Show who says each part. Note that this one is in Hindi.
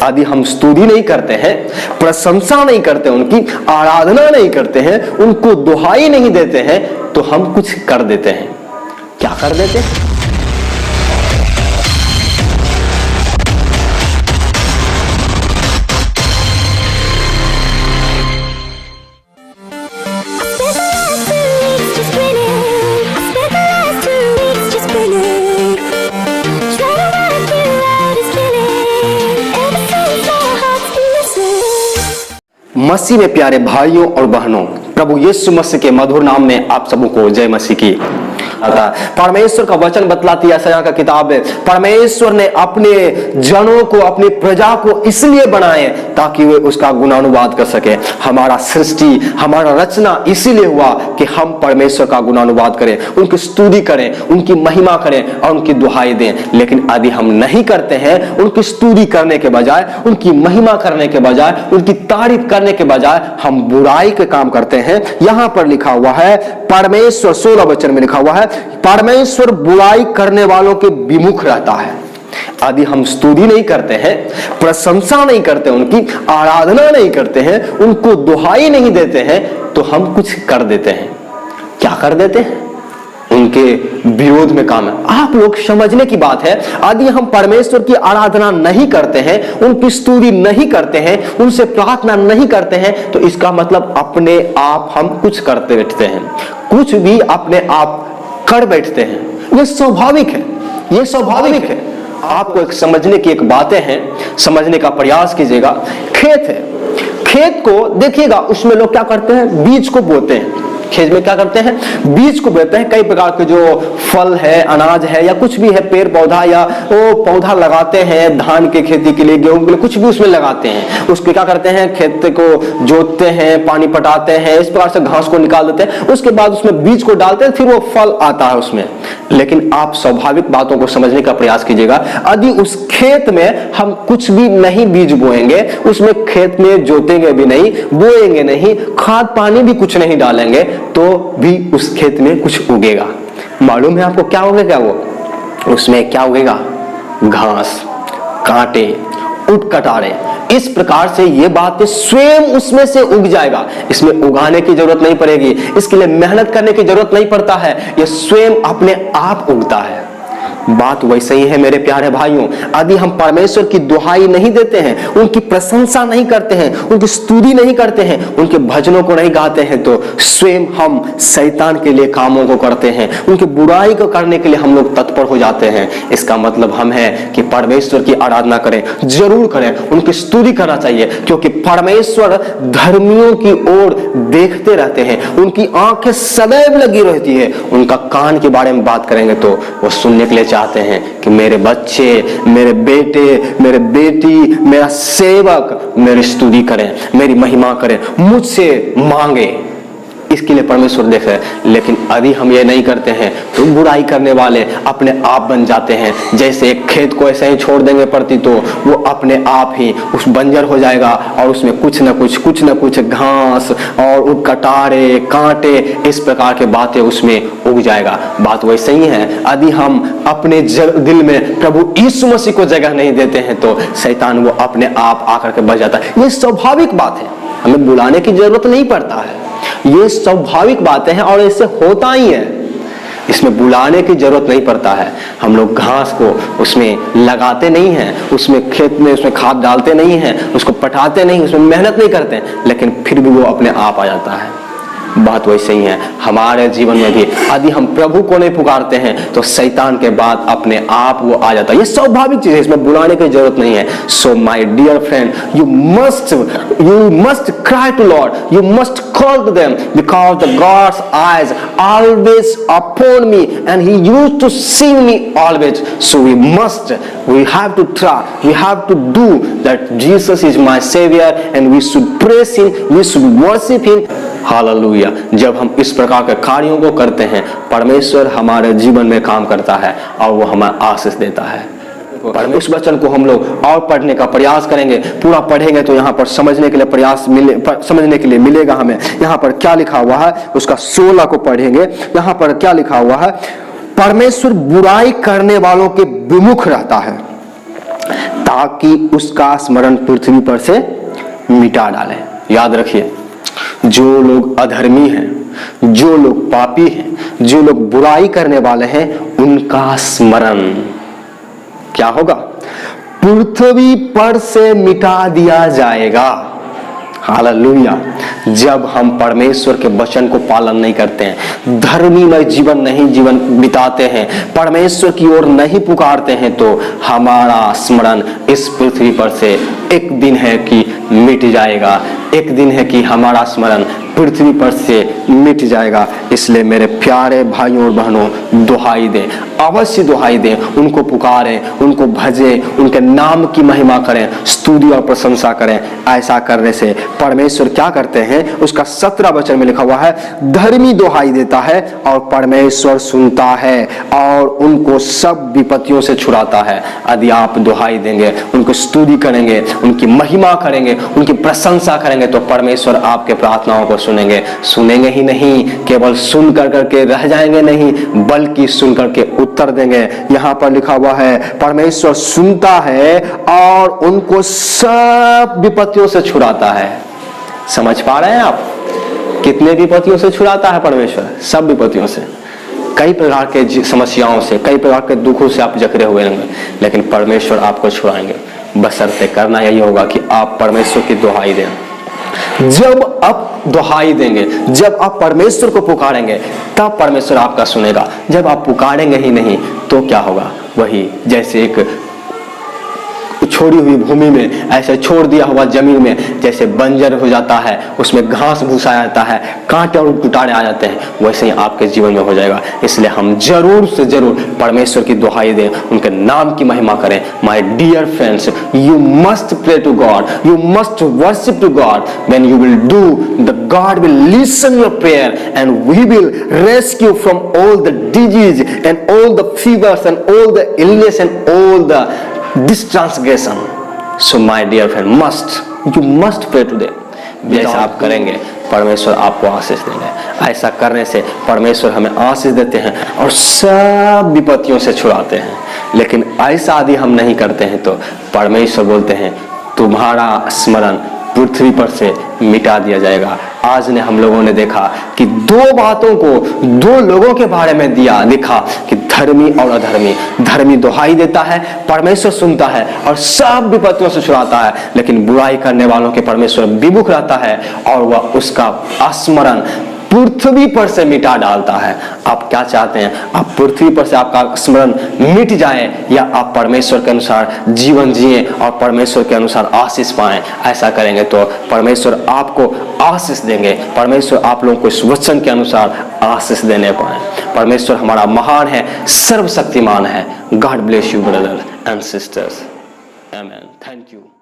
Speaker 1: यदि हम स्तुति नहीं करते हैं, प्रशंसा नहीं करते, उनकी आराधना नहीं करते हैं, उनको दुहाई नहीं देते हैं, तो हम कुछ कर देते हैं। क्या कर देते हैं? मसीह में प्यारे भाइयों और बहनों, प्रभु यीशु मसीह के मधुर नाम में आप सबको जय मसीह की। परमेश्वर का वचन बतलाती है यशायाह का किताब है, परमेश्वर ने अपने जनों को, अपनी प्रजा को इसलिए बनाए ताकि वे उसका गुणानुवाद कर सके। हमारा सृष्टि, हमारा रचना इसीलिए हुआ कि हम परमेश्वर का गुणानुवाद करें, उनकी स्तुति करें, उनकी महिमा करें और उनकी दुहाई दें। लेकिन यदि हम नहीं करते हैं, उनकी स्तुति करने के बजाय, उनकी महिमा करने के बजाय, उनकी तारीफ करने के बजाय हम बुराई के काम करते हैं। यहां पर लिखा हुआ है, परमेश्वर 16 वचन में लिखा हुआ है, परमेश्वर बुराई करने वालों के विमुख रहता है। यदि हम स्तुति नहीं करते हैं, प्रशंसा नहीं करते, उनकी आराधना नहीं करते हैं, उनको दुहाई नहीं देते हैं, तो हम कुछ कर देते हैं। क्या कर देते हैं? उनके विरोध में काम है। आप लोग समझने की बात है, यदि हम परमेश्वर की आराधना नहीं करते हैं, उनकी स्तुति नहीं करते हैं, उनसे प्रार्थना नहीं करते हैं, तो इसका मतलब अपने आप हम कुछ करते बैठते हैं, कुछ भी अपने आप कर बैठते हैं। ये स्वाभाविक है, ये स्वाभाविक है। आपको एक समझने की एक बातें हैं, समझने का प्रयास कीजिएगा। खेत है, खेत को देखिएगा, उसमें लोग क्या करते हैं? बीज को बोते हैं। खेत में क्या करते हैं? बीज को बोते हैं। कई प्रकार के जो फल है, अनाज है, या कुछ भी है, पेड़ पौधा, या वो पौधा लगाते हैं धान के खेती के लिए, गेहूं के लिए, कुछ भी उसमें लगाते हैं। उसके क्या करते हैं? खेत को जोतते हैं, पानी पटाते हैं, इस प्रकार से घास को निकाल देते हैं, उसके बाद उसमें बीज को डालते हैं, फिर वो फल आता है उसमें। लेकिन आप स्वाभाविक बातों को समझने का प्रयास कीजिएगा। यदि उस खेत में हम कुछ भी नहीं बीज बोएंगे, उसमें खेत में जोतेंगे भी नहीं, बोएंगे नहीं, खाद पानी भी कुछ नहीं डालेंगे, तो भी उस खेत में कुछ उगेगा। मालूम है आपको क्या उगेगा? वो उसमें क्या उगेगा? घास, कांटे, उट कटारे। इस प्रकार से ये बातें स्वयं उसमें से उग जाएगा। इसमें उगाने की जरूरत नहीं पड़ेगी, इसके लिए मेहनत करने की जरूरत नहीं पड़ता है, ये स्वयं अपने आप उगता है। बात वैसे ही है मेरे प्यारे भाइयों। यदि हम परमेश्वर की दुहाई नहीं देते हैं, उनकी प्रशंसा नहीं करते हैं, उनकी स्तुति नहीं करते हैं, उनके भजनों को नहीं गाते हैं, तो स्वयं हम शैतान के लिए कामों को करते हैं, उनकी बुराई को करने के लिए हम लोग तत्पर हो जाते हैं। इसका मतलब हम है कि परमेश्वर की आराधना करें, जरूर करें, उनकी स्तुति करना चाहिए, क्योंकि परमेश्वर धर्मियों की ओर देखते रहते हैं, उनकी आंखें सदैव लगी रहती है। उनका कान के बारे में बात करेंगे तो वो सुनने के लिए चाहते हैं कि मेरे बच्चे, मेरे बेटे, मेरे बेटी, मेरा सेवक मेरी स्तुति करें, मेरी महिमा करें, मुझसे मांगे। इसके लिए परमेश्वर देख रहे हैं। लेकिन यदि हम ये नहीं करते हैं तो बुराई करने वाले अपने आप बन जाते हैं। जैसे एक खेत को ऐसे ही छोड़ देंगे प्रति, तो वो अपने आप ही उस बंजर हो जाएगा और उसमें कुछ न कुछ घास और कटारे, कांटे, इस प्रकार के बातें उसमें उग जाएगा। बात वैसे ही है, यदि हम अपने दिल में प्रभु यीशु मसीह को जगह नहीं देते हैं तो शैतान वो अपने आप आकर के बच जाता है। ये स्वाभाविक बात है, हमें बुलाने की जरूरत नहीं पड़ता है, ये स्वाभाविक बातें हैं और इससे होता ही है। इसमें बुलाने की जरूरत नहीं पड़ता है। हम लोग घास को उसमें लगाते नहीं हैं, उसमें खेत में उसमें खाद डालते नहीं हैं, उसको पटाते नहीं, उसमें मेहनत नहीं करते, लेकिन फिर भी वो अपने आप आ जाता है। बात वैसे ही है हमारे जीवन में भी। यदि हम प्रभु को नहीं पुकारते हैं तो शैतान के बाद अपने आप वो आ जाता है। ये स्वाभाविक चीज है, इसमें बुलाने की जरूरत नहीं है। So my dear friend, you must cry to lord, you must call to them, because the God's eyes always upon me and he used to see me always. So we have to try, we have to do that. Jesus is my savior and we should praise him, we should worship him. Hallelujah. जब हम इस प्रकार के कार्यों को करते हैं, परमेश्वर हमारे जीवन में काम करता है और वो हमें आशीष देता है। उस वचन को हम लोग और पढ़ने का प्रयास करेंगे। पूरा पढ़ेंगे तो यहाँ पर समझने के लिए मिलेगा हमें। यहाँ पर क्या लिखा हुआ है उसका 16 को पढ़ेंगे। यहाँ पर क्या लिखा हुआ है? परमेश्वर बुराई करने वालों के विमुख रहता है ताकि उसका स्मरण पृथ्वी पर से मिटा डाले। याद रखिए, जो लोग अधर्मी हैं, जो लोग पापी हैं, जो लोग बुराई करने वाले हैं, उनका स्मरण क्या होगा? पृथ्वी पर से मिटा दिया जाएगा। हालेलुया। जब हम परमेश्वर के वचन को पालन नहीं करते हैं, धर्मीमय जीवन नहीं जीवन बिताते हैं, परमेश्वर की ओर नहीं पुकारते हैं, तो हमारा स्मरण इस पृथ्वी पर से एक दिन है कि मिट जाएगा। एक दिन है कि हमारा स्मरण पृथ्वी पर से मिट जाएगा। इसलिए मेरे प्यारे भाइयों और बहनों, दुहाई दें, अवश्य दुहाई दें, उनको पुकारें, उनको भजें, उनके नाम की महिमा करें, स्तुति और प्रशंसा करें। ऐसा करने से परमेश्वर क्या करते हैं? उसका 17 वचन में लिखा हुआ है, धर्मी दुहाई देता है और परमेश्वर सुनता है और उनको सब विपत्तियों से छुड़ाता है। यदि आप दुहाई देंगे, उनको स्तुति करेंगे, उनकी महिमा करेंगे, उनकी प्रशंसा करेंगे, तो परमेश्वर आपके प्रार्थनाओं को सुनेंगे ही नहीं, केवल सुन कर करके रह जाएंगे नहीं, बल्कि सुन करके उत्तर देंगे। यहां पर लिखा हुआ है, परमेश्वर सुनता है और उनको सब विपत्तियों से छुड़ाता है। समझ पा रहे हैं आप? कितने विपत्तियों से छुड़ाता है परमेश्वर? सब विपत्तियों से। कई प्रकार के समस्याओं से, कई प्रकार के दुखों से आप जकड़े हुए होंगे, लेकिन परमेश्वर आपको छुड़ाएंगे। बशर्ते करना यही होगा कि आप परमेश्वर की दुहाई दें। जब आप दुहाई देंगे, जब आप परमेश्वर को पुकारेंगे, तब परमेश्वर आपका सुनेगा। जब आप पुकारेंगे ही नहीं, तो क्या होगा? वही जैसे एक छोड़ी हुई भूमि में, ऐसे छोड़ दिया हुआ जमीन में जैसे बंजर हो जाता है, उसमें घास भूसा आ जाता है, कांटे और कुटारे आ जाते हैं, वैसे ही आपके जीवन में हो जाएगा। इसलिए हम जरूर से जरूर परमेश्वर की दुहाई दें, उनके नाम की महिमा करें। My dear friends, you must pray to God, you must worship to God. When you will do, the God will listen your prayer and we will rescue from all the disease and all the fevers and all the illness and all the this transgression. So my dear friend, you must pray to them. जैसा आप करेंगे, परमेश्वर आपको आशीष देंगे। ऐसा करने से परमेश्वर हमें आशीष देते हैं और सब विपत्तियों से छुड़ाते हैं। लेकिन ऐसा यदि हम नहीं करते हैं, तो परमेश्वर बोलते हैं, तुम्हारा स्मरण पृथ्वी पर से मिटा दिया जाएगा। आज ने हम लोगों ने देखा कि दो बातों को दो लोगों के बारे में लिखा कि धर्मी और अधर्मी। धर्मी दुहाई देता है, परमेश्वर सुनता है और सब विपत्तियों से छुड़ाता है, लेकिन बुराई करने वालों के परमेश्वर विमुख रहता है और वह उसका स्मरण पृथ्वी पर से मिटा डालता है। आप क्या चाहते हैं? आप पृथ्वी पर से आपका स्मरण मिट जाए, या आप परमेश्वर के अनुसार जीवन जिए और परमेश्वर के अनुसार आशीष पाएं? ऐसा करेंगे तो परमेश्वर आपको आशीष देंगे। परमेश्वर आप लोगों को इस वचन के अनुसार आशीष देने पाए। परमेश्वर हमारा महान है, सर्वशक्तिमान है। God bless you brother and sisters. आमीन। Thank you.